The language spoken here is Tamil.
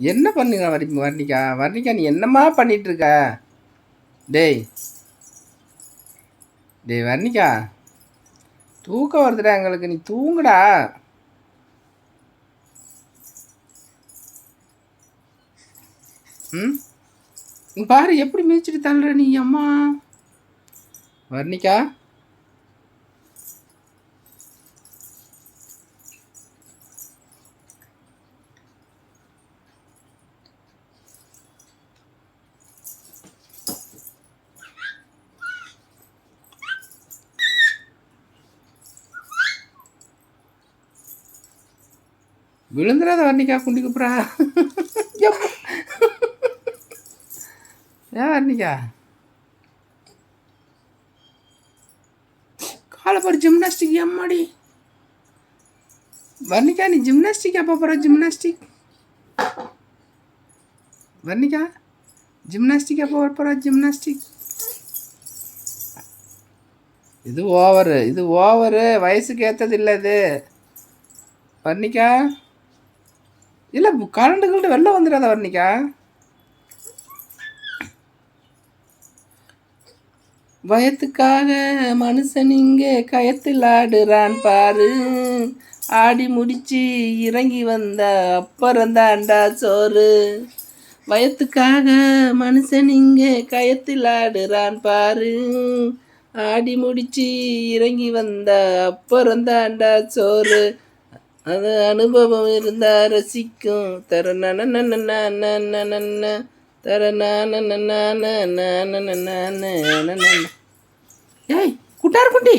என்ன பண்ணுங்க வர்ணிகா? வர்ணிகா நீ என்னம்மா பண்ணிட்டு இருக்க? டேய் டேய் வர்ணிகா, தூக்கம் வருதுடா எங்களுக்கு, நீ தூங்குடா. ம், நீ பாரு எப்படி மிதிச்சிட்டு தள்ளுற நீ. அம்மா வர்ணிகா, விழுந்துடாத வர்ணிகா, குண்டி குப்புறா. ஏன் வர்ணிகா, காலை பாரு ஜிம்னாஸ்டிக். அம்மாடி வர்ணிகா, நீ ஜிம்னாஸ்டிக் எப்போ போகிற? ஜிம்னாஸ்டிக் வர்ணிகா, ஜிம்னாஸ்டிக் எப்போ போகிற? ஜிம்னாஸ்டிக் இது ஓவரு, இது ஓவரு. வயசுக்கு ஏற்றது இல்லை இது வர்ணிகா. இல்லை கரண்ட்டுக்கிட்ட வெளில வந்துடாத வர்ணிகா. வயத்துக்காக மனுஷன் இங்கே கயத்தில் ஆடுறான் பாரு. ஆடி முடிச்சு இறங்கி வந்த அப்புறம் தாண்டா சோறு. வயத்துக்காக மனுஷன் இங்கே கயத்தில் ஆடுறான் பாரு. ஆடி முடிச்சு இறங்கி வந்த அப்புறம் தாண்டா சோறு. அது அனுபவம் இருந்தா ரசிக்கும். தர தர ஏய் குட்டார் குண்டி